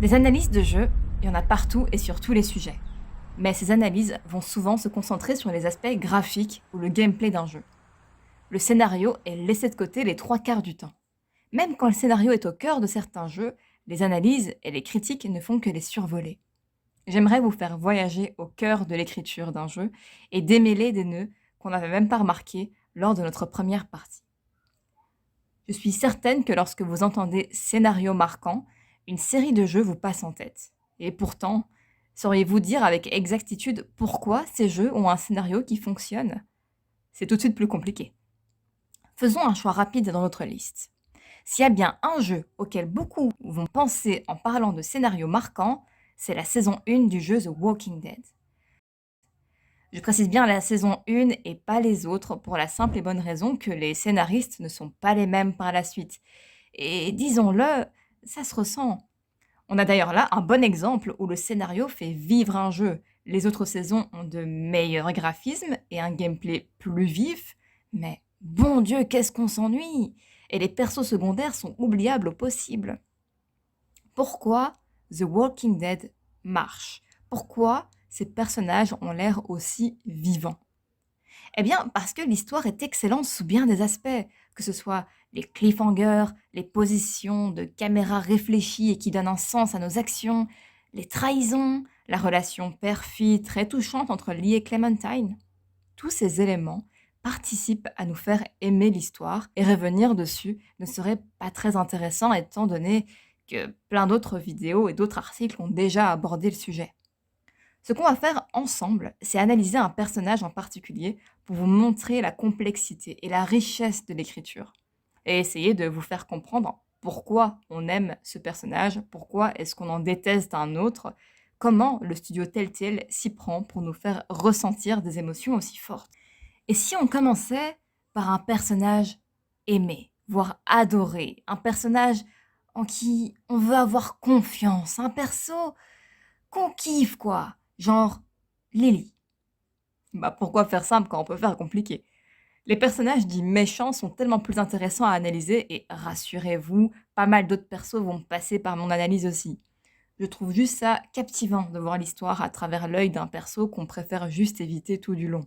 Des analyses de jeux, il y en a partout et sur tous les sujets. Mais ces analyses vont souvent se concentrer sur les aspects graphiques ou le gameplay d'un jeu. Le scénario est laissé de côté les trois quarts du temps. Même quand le scénario est au cœur de certains jeux, les analyses et les critiques ne font que les survoler. J'aimerais vous faire voyager au cœur de l'écriture d'un jeu et démêler des nœuds qu'on n'avait même pas remarqués lors de notre première partie. Je suis certaine que lorsque vous entendez scénario marquant, une série de jeux vous passe en tête. Et pourtant, sauriez-vous dire avec exactitude pourquoi ces jeux ont un scénario qui fonctionne? C'est tout de suite plus compliqué. Faisons un choix rapide dans notre liste. S'il y a bien un jeu auquel beaucoup vont penser en parlant de scénario marquant, c'est la saison 1 du jeu The Walking Dead. Je précise bien la saison 1 et pas les autres pour la simple et bonne raison que les scénaristes ne sont pas les mêmes par la suite. Et disons-le, ça se ressent. On a d'ailleurs là un bon exemple où le scénario fait vivre un jeu. Les autres saisons ont de meilleurs graphismes et un gameplay plus vif, mais bon Dieu, qu'est-ce qu'on s'ennuie! Et les persos secondaires sont oubliables au possible. Pourquoi The Walking Dead marche? Pourquoi ces personnages ont l'air aussi vivants? Eh bien, parce que l'histoire est excellente sous bien des aspects, que ce soit les cliffhangers, les positions de caméra réfléchies et qui donnent un sens à nos actions, les trahisons, la relation père-fille très touchante entre Lee et Clementine. Tous ces éléments participent à nous faire aimer l'histoire et revenir dessus ne serait pas très intéressant étant donné que plein d'autres vidéos et d'autres articles ont déjà abordé le sujet. Ce qu'on va faire ensemble, c'est analyser un personnage en particulier pour vous montrer la complexité et la richesse de l'écriture et essayer de vous faire comprendre pourquoi on aime ce personnage, pourquoi est-ce qu'on en déteste un autre, comment le studio Telltale s'y prend pour nous faire ressentir des émotions aussi fortes. Et si on commençait par un personnage aimé, voire adoré, un personnage en qui on veut avoir confiance, un perso qu'on kiffe quoi, genre Lily. Bah pourquoi faire simple quand on peut faire compliqué? Les personnages dits méchants sont tellement plus intéressants à analyser et rassurez-vous, pas mal d'autres persos vont passer par mon analyse aussi. Je trouve juste ça captivant de voir l'histoire à travers l'œil d'un perso qu'on préfère juste éviter tout du long.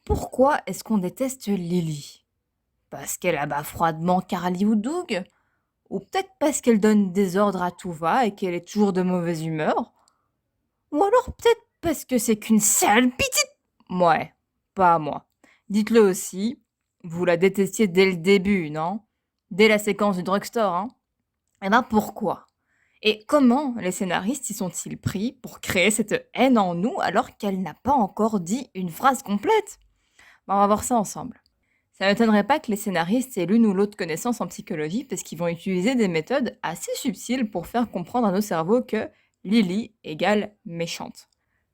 Pourquoi est-ce qu'on déteste Lily? Parce qu'elle abat froidement Carly ou Doug? Ou peut-être parce qu'elle donne des ordres à tout va et qu'elle est toujours de mauvaise humeur? Ou alors peut-être parce que c'est qu'une sale petite... Ouais, pas moi. Dites-le aussi, vous la détestiez dès le début, non? Dès la séquence du drugstore, hein? Eh ben pourquoi? Et comment les scénaristes y sont-ils pris pour créer cette haine en nous alors qu'elle n'a pas encore dit une phrase complète? Ben, on va voir ça ensemble. Ça m'étonnerait pas que les scénaristes aient l'une ou l'autre connaissance en psychologie parce qu'ils vont utiliser des méthodes assez subtiles pour faire comprendre à nos cerveaux que Lily égale méchante.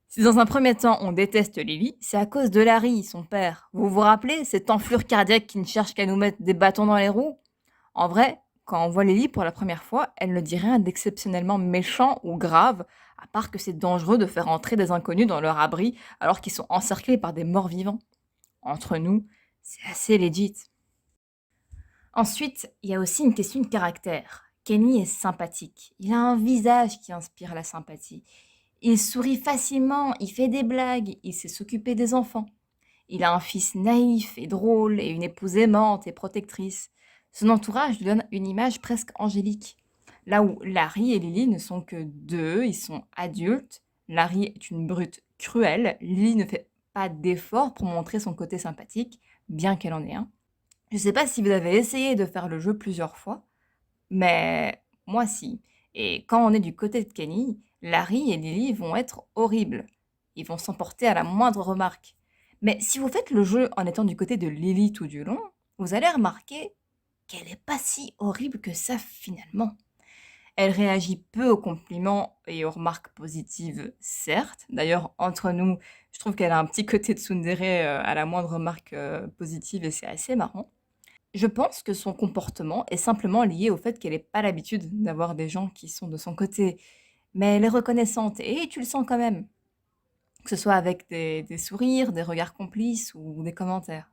Si dans un premier temps on déteste Lily, c'est à cause de Larry, son père. Vous vous rappelez, cette enflure cardiaque qui ne cherche qu'à nous mettre des bâtons dans les roues? En vrai, quand on voit Lily pour la première fois, elle ne dit rien d'exceptionnellement méchant ou grave, à part que c'est dangereux de faire entrer des inconnus dans leur abri alors qu'ils sont encerclés par des morts vivants. Entre nous, c'est assez legit. Ensuite, il y a aussi une question de caractère. Kenny est sympathique. Il a un visage qui inspire la sympathie. Il sourit facilement, il fait des blagues, il sait s'occuper des enfants. Il a un fils naïf et drôle et une épouse aimante et protectrice. Son entourage lui donne une image presque angélique. Là où Larry et Lily ne sont que deux, ils sont adultes. Larry est une brute cruelle. Lily ne fait pas d'effort pour montrer son côté sympathique, bien qu'elle en ait un. Je sais pas si vous avez essayé de faire le jeu plusieurs fois, mais moi si. Et quand on est du côté de Kenny, Larry et Lily vont être horribles. Ils vont s'emporter à la moindre remarque. Mais si vous faites le jeu en étant du côté de Lily tout du long, vous allez remarquer qu'elle n'est pas si horrible que ça finalement. Elle réagit peu aux compliments et aux remarques positives, certes. D'ailleurs, entre nous, je trouve qu'elle a un petit côté de tsundere à la moindre remarque positive et c'est assez marrant. Je pense que son comportement est simplement lié au fait qu'elle ait pas l'habitude d'avoir des gens qui sont de son côté, mais elle est reconnaissante et tu le sens quand même, que ce soit avec des sourires, des regards complices ou des commentaires.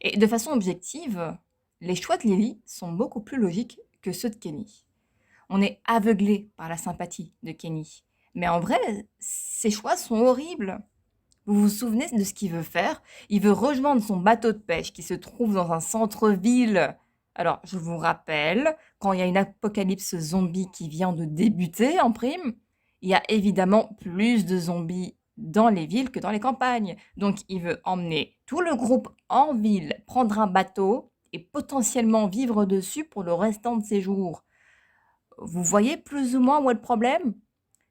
Et de façon objective, les choix de Lily sont beaucoup plus logiques que ceux de Kenny. On est aveuglé par la sympathie de Kenny. Mais en vrai, ses choix sont horribles. Vous vous souvenez de ce qu'il veut faire? Il veut rejoindre son bateau de pêche qui se trouve dans un centre-ville. Alors, je vous rappelle, quand il y a une apocalypse zombie qui vient de débuter en prime, il y a évidemment plus de zombies dans les villes que dans les campagnes. Donc, il veut emmener tout le groupe en ville, prendre un bateau et potentiellement vivre dessus pour le restant de ses jours. Vous voyez plus ou moins où est le problème?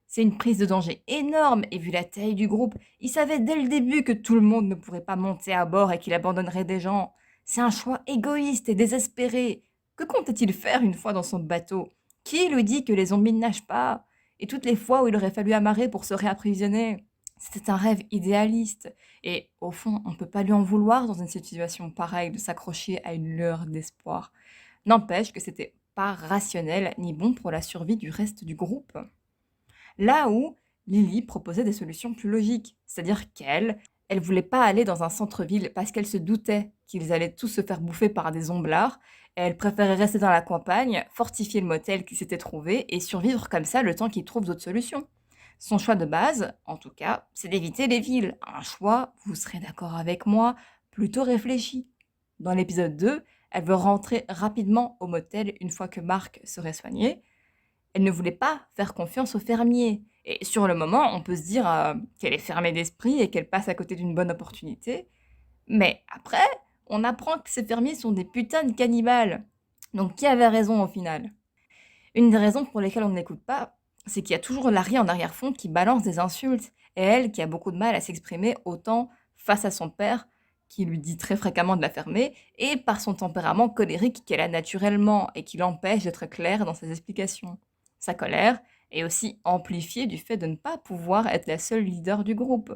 C'est une prise de danger énorme et vu la taille du groupe, il savait dès le début que tout le monde ne pourrait pas monter à bord et qu'il abandonnerait des gens. C'est un choix égoïste et désespéré. Que comptait-il faire une fois dans son bateau? Qui lui dit que les zombies ne nagent pas? Et toutes les fois où il aurait fallu amarrer pour se réapprovisionner? C'était un rêve idéaliste. Et au fond, on ne peut pas lui en vouloir dans une situation pareille de s'accrocher à une lueur d'espoir. N'empêche que c'était pas rationnel ni bon pour la survie du reste du groupe. Là où Lily proposait des solutions plus logiques, c'est-à-dire elle voulait pas aller dans un centre-ville parce qu'elle se doutait qu'ils allaient tous se faire bouffer par des zomblards, et elle préférait rester dans la campagne, fortifier le motel qui s'était trouvé et survivre comme ça le temps qu'ils trouvent d'autres solutions. Son choix de base, en tout cas, c'est d'éviter les villes. Un choix, vous serez d'accord avec moi, plutôt réfléchi. Dans l'épisode 2, elle veut rentrer rapidement au motel une fois que Mark serait soigné. Elle ne voulait pas faire confiance aux fermiers. Et sur le moment, on peut se dire qu'elle est fermée d'esprit et qu'elle passe à côté d'une bonne opportunité. Mais après, on apprend que ces fermiers sont des putains de cannibales. Donc qui avait raison au final? Une des raisons pour lesquelles on ne l'écoute pas, c'est qu'il y a toujours Larry en arrière-fond qui balance des insultes, et elle qui a beaucoup de mal à s'exprimer autant face à son père, qui lui dit très fréquemment de la fermer, et par son tempérament colérique qu'elle a naturellement et qui l'empêche d'être claire dans ses explications. Sa colère est aussi amplifiée du fait de ne pas pouvoir être la seule leader du groupe.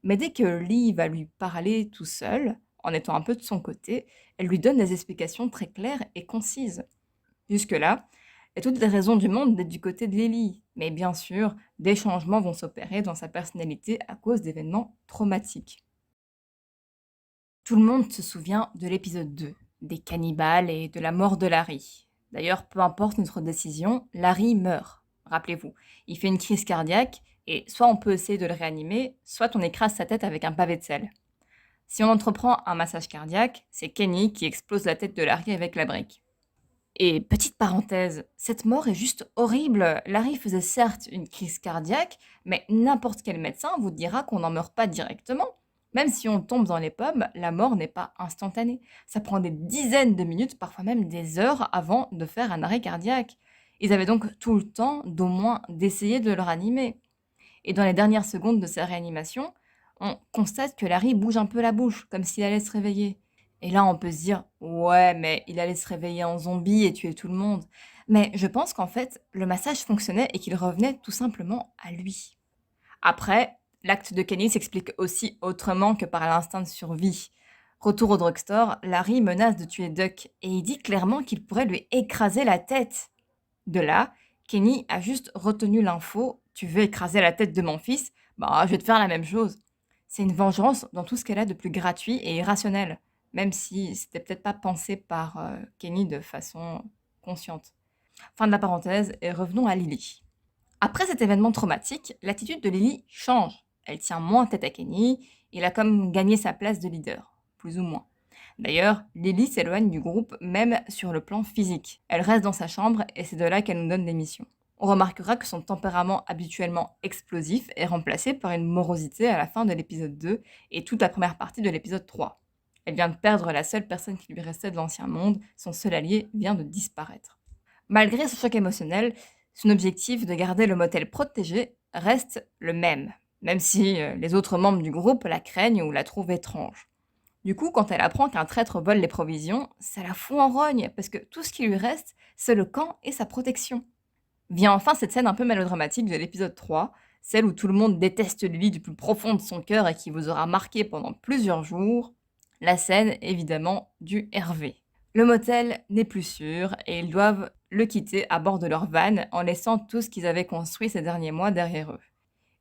Mais dès que Lee va lui parler tout seul, en étant un peu de son côté, elle lui donne des explications très claires et concises. Jusque-là, il y a toutes les raisons du monde d'être du côté de Lily, mais bien sûr, des changements vont s'opérer dans sa personnalité à cause d'événements traumatiques. Tout le monde se souvient de l'épisode 2, des cannibales et de la mort de Larry. D'ailleurs, peu importe notre décision, Larry meurt. Rappelez-vous, il fait une crise cardiaque et soit on peut essayer de le réanimer, soit on écrase sa tête avec un pavé de sel. Si on entreprend un massage cardiaque, c'est Kenny qui explose la tête de Larry avec la brique. Et petite parenthèse, cette mort est juste horrible. Larry faisait certes une crise cardiaque, mais n'importe quel médecin vous dira qu'on n'en meurt pas directement. Même si on tombe dans les pommes, la mort n'est pas instantanée. Ça prend des dizaines de minutes, parfois même des heures avant de faire un arrêt cardiaque. Ils avaient donc tout le temps d'au moins d'essayer de le ranimer. Et dans les dernières secondes de sa réanimation, on constate que Larry bouge un peu la bouche, comme s'il allait se réveiller. Et là, on peut se dire, ouais, mais il allait se réveiller en zombie et tuer tout le monde. Mais je pense qu'en fait, le massage fonctionnait et qu'il revenait tout simplement à lui. Après, l'acte de Kenny s'explique aussi autrement que par l'instinct de survie. Retour au drugstore, Larry menace de tuer Duck et il dit clairement qu'il pourrait lui écraser la tête. De là, Kenny a juste retenu l'info, tu veux écraser la tête de mon fils, bah je vais te faire la même chose. C'est une vengeance dans tout ce qu'elle a de plus gratuit et irrationnel, même si c'était peut-être pas pensé par Kenny de façon consciente. Fin de la parenthèse et revenons à Lily. Après cet événement traumatique, l'attitude de Lily change. Elle tient moins tête à Kenny, il a comme gagné sa place de leader, plus ou moins. D'ailleurs, Lily s'éloigne du groupe même sur le plan physique. Elle reste dans sa chambre et c'est de là qu'elle nous donne des missions. On remarquera que son tempérament habituellement explosif est remplacé par une morosité à la fin de l'épisode 2 et toute la première partie de l'épisode 3. Elle vient de perdre la seule personne qui lui restait de l'ancien monde, son seul allié vient de disparaître. Malgré ce choc émotionnel, son objectif de garder le motel protégé reste le même si les autres membres du groupe la craignent ou la trouvent étrange. Du coup, quand elle apprend qu'un traître vole les provisions, ça la fout en rogne, parce que tout ce qui lui reste, c'est le camp et sa protection. Vient enfin cette scène un peu mélodramatique de l'épisode 3, celle où tout le monde déteste Lily du plus profond de son cœur et qui vous aura marqué pendant plusieurs jours, la scène évidemment du Hervé. Le motel n'est plus sûr et ils doivent le quitter à bord de leur van en laissant tout ce qu'ils avaient construit ces derniers mois derrière eux.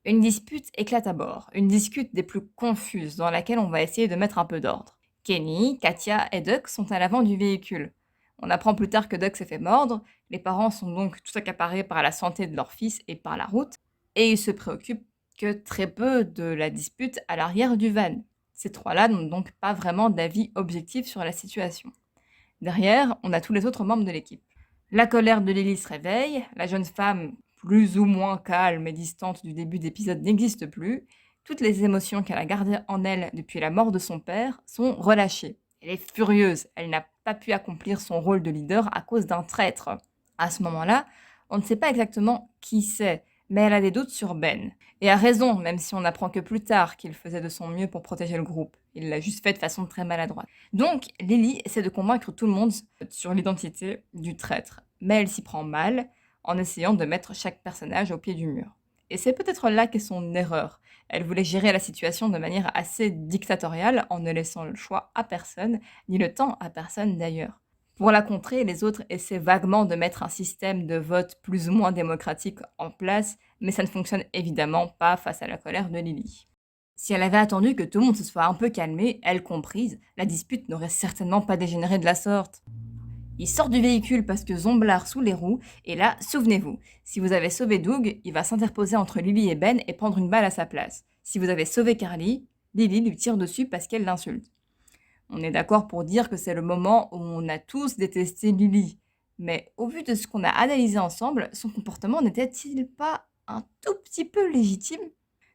Une dispute éclate à bord, une dispute des plus confuses dans laquelle on va essayer de mettre un peu d'ordre. Kenny, Katia et Duck sont à l'avant du véhicule. On apprend plus tard que Doug s'est fait mordre, les parents sont donc tout accaparés par la santé de leur fils et par la route, et ils se préoccupent que très peu de la dispute à l'arrière du van. Ces trois-là n'ont donc pas vraiment d'avis objectif sur la situation. Derrière, on a tous les autres membres de l'équipe. La colère de Lily se réveille, la jeune femme, plus ou moins calme et distante du début d'épisode, n'existe plus. Toutes les émotions qu'elle a gardées en elle depuis la mort de son père sont relâchées. Elle est furieuse, elle n'a pas pu accomplir son rôle de leader à cause d'un traître. À ce moment-là, on ne sait pas exactement qui c'est, mais elle a des doutes sur Ben. Et a raison, même si on apprend que plus tard qu'il faisait de son mieux pour protéger le groupe. Il l'a juste fait de façon très maladroite. Donc, Lily essaie de convaincre tout le monde sur l'identité du traître, mais elle s'y prend mal en essayant de mettre chaque personnage au pied du mur. Et c'est peut-être là qu'est son erreur. Elle voulait gérer la situation de manière assez dictatoriale en ne laissant le choix à personne, ni le temps à personne d'ailleurs. Pour la contrer, les autres essaient vaguement de mettre un système de vote plus ou moins démocratique en place, mais ça ne fonctionne évidemment pas face à la colère de Lily. Si elle avait attendu que tout le monde se soit un peu calmé, elle comprise, la dispute n'aurait certainement pas dégénéré de la sorte. Il sort du véhicule parce que Zomblar sous les roues, et là, souvenez-vous, si vous avez sauvé Doug, il va s'interposer entre Lily et Ben et prendre une balle à sa place. Si vous avez sauvé Carly, Lily lui tire dessus parce qu'elle l'insulte. On est d'accord pour dire que c'est le moment où on a tous détesté Lily. Mais au vu de ce qu'on a analysé ensemble, son comportement n'était-il pas un tout petit peu légitime ?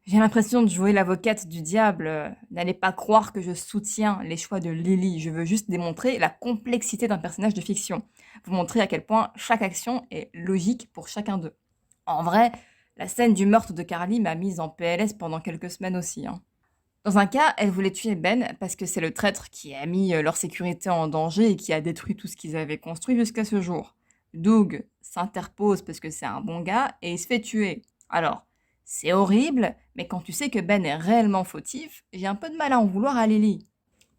J'ai l'impression de jouer l'avocate du diable. N'allez pas croire que je soutiens les choix de Lily. Je veux juste démontrer la complexité d'un personnage de fiction. Vous montrer à quel point chaque action est logique pour chacun d'eux. En vrai, la scène du meurtre de Carly m'a mise en PLS pendant quelques semaines aussi. Dans un cas, elle voulait tuer Ben parce que c'est le traître qui a mis leur sécurité en danger et qui a détruit tout ce qu'ils avaient construit jusqu'à ce jour. Doug s'interpose parce que c'est un bon gars et il se fait tuer. Alors, c'est horrible, mais quand tu sais que Ben est réellement fautif, j'ai un peu de mal à en vouloir à Lily.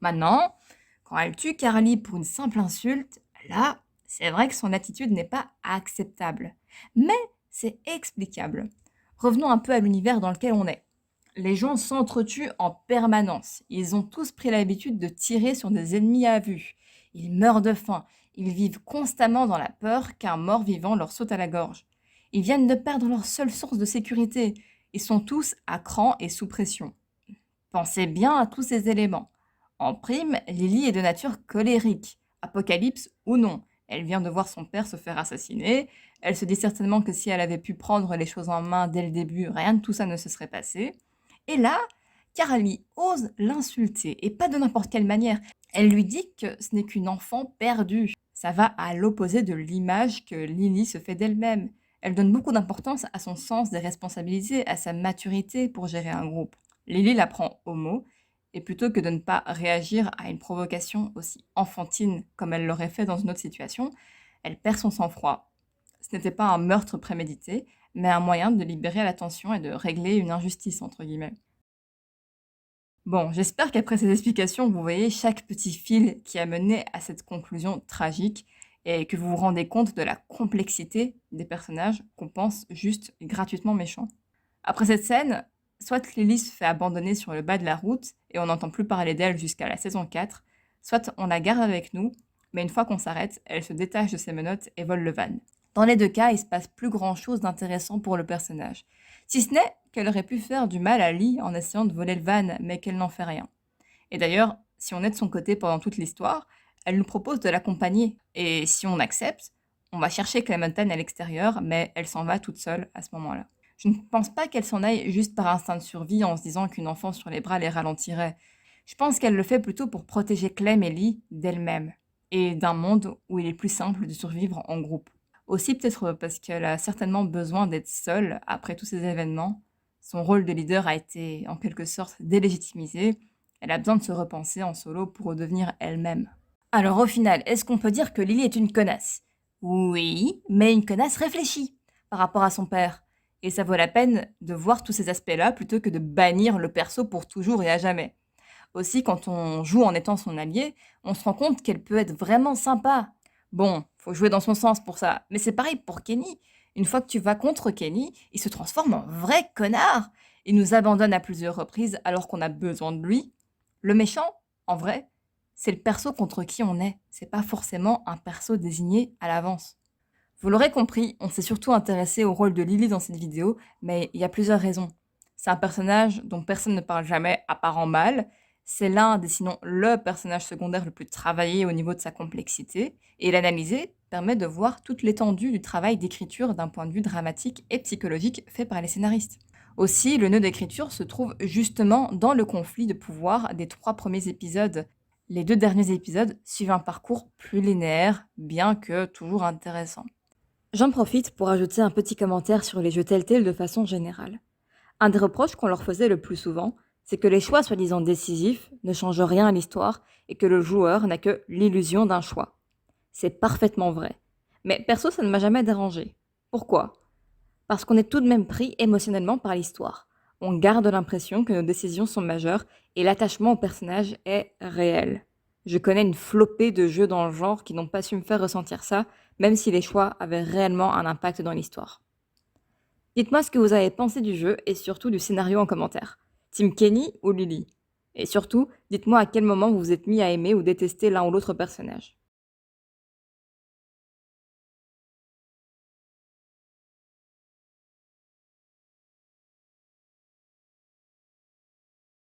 Maintenant, quand elle tue Carly pour une simple insulte, là, c'est vrai que son attitude n'est pas acceptable. Mais c'est explicable. Revenons un peu à l'univers dans lequel on est. Les gens s'entretuent en permanence. Ils ont tous pris l'habitude de tirer sur des ennemis à vue. Ils meurent de faim. Ils vivent constamment dans la peur qu'un mort-vivant leur saute à la gorge. Ils viennent de perdre leur seule source de sécurité. Ils sont tous à cran et sous pression. Pensez bien à tous ces éléments. En prime, Lily est de nature colérique. Apocalypse ou non. Elle vient de voir son père se faire assassiner. Elle se dit certainement que si elle avait pu prendre les choses en main dès le début, rien de tout ça ne se serait passé. Et là, Carly ose l'insulter, et pas de n'importe quelle manière. Elle lui dit que ce n'est qu'une enfant perdue. Ça va à l'opposé de l'image que Lily se fait d'elle-même. Elle donne beaucoup d'importance à son sens des responsabilités, à sa maturité pour gérer un groupe. Lily la prend au mot, et plutôt que de ne pas réagir à une provocation aussi enfantine comme elle l'aurait fait dans une autre situation, elle perd son sang-froid. Ce n'était pas un meurtre prémédité, mais un moyen de libérer la tension et de régler une injustice, entre guillemets. Bon, j'espère qu'après ces explications, vous voyez chaque petit fil qui a mené à cette conclusion tragique et que vous vous rendez compte de la complexité des personnages qu'on pense juste gratuitement méchants. Après cette scène, soit Lily se fait abandonner sur le bas de la route et on n'entend plus parler d'elle jusqu'à la saison 4, soit on la garde avec nous, mais une fois qu'on s'arrête, elle se détache de ses menottes et vole le van. Dans les deux cas, il se passe plus grand-chose d'intéressant pour le personnage. Si ce n'est qu'elle aurait pu faire du mal à Lee en essayant de voler le van, mais qu'elle n'en fait rien. Et d'ailleurs, si on est de son côté pendant toute l'histoire, elle nous propose de l'accompagner. Et si on accepte, on va chercher Clementine à l'extérieur, mais elle s'en va toute seule à ce moment-là. Je ne pense pas qu'elle s'en aille juste par instinct de survie en se disant qu'une enfant sur les bras les ralentirait. Je pense qu'elle le fait plutôt pour protéger Clem et Lee d'elle-même, et d'un monde où il est plus simple de survivre en groupe. Aussi peut-être parce qu'elle a certainement besoin d'être seule après tous ces événements. Son rôle de leader a été en quelque sorte délégitimisé. Elle a besoin de se repenser en solo pour redevenir elle-même. Alors au final, est-ce qu'on peut dire que Lily est une connasse ? Oui, mais une connasse réfléchie par rapport à son père. Et ça vaut la peine de voir tous ces aspects-là plutôt que de bannir le perso pour toujours et à jamais. Aussi, quand on joue en étant son allié, on se rend compte qu'elle peut être vraiment sympa. Bon, faut jouer dans son sens pour ça, mais c'est pareil pour Kenny. Une fois que tu vas contre Kenny, il se transforme en vrai connard. Il nous abandonne à plusieurs reprises alors qu'on a besoin de lui. Le méchant, en vrai, c'est le perso contre qui on est, c'est pas forcément un perso désigné à l'avance. Vous l'aurez compris, on s'est surtout intéressé au rôle de Lily dans cette vidéo, mais il y a plusieurs raisons. C'est un personnage dont personne ne parle jamais à part en mal, c'est l'un des sinon le personnage secondaire le plus travaillé au niveau de sa complexité, et l'analyser permet de voir toute l'étendue du travail d'écriture d'un point de vue dramatique et psychologique fait par les scénaristes. Aussi, le nœud d'écriture se trouve justement dans le conflit de pouvoir des 3 premiers épisodes. Les 2 derniers épisodes suivent un parcours plus linéaire, bien que toujours intéressant. J'en profite pour ajouter un petit commentaire sur les jeux Telltale de façon générale. Un des reproches qu'on leur faisait le plus souvent, c'est que les choix soi-disant décisifs ne changent rien à l'histoire et que le joueur n'a que l'illusion d'un choix. C'est parfaitement vrai. Mais perso, ça ne m'a jamais dérangé. Pourquoi ? Parce qu'on est tout de même pris émotionnellement par l'histoire. On garde l'impression que nos décisions sont majeures et l'attachement au personnage est réel. Je connais une flopée de jeux dans le genre qui n'ont pas su me faire ressentir ça, même si les choix avaient réellement un impact dans l'histoire. Dites-moi ce que vous avez pensé du jeu et surtout du scénario en commentaire. Team Kenny ou Lily ? Et surtout, dites-moi à quel moment vous vous êtes mis à aimer ou détester l'un ou l'autre personnage.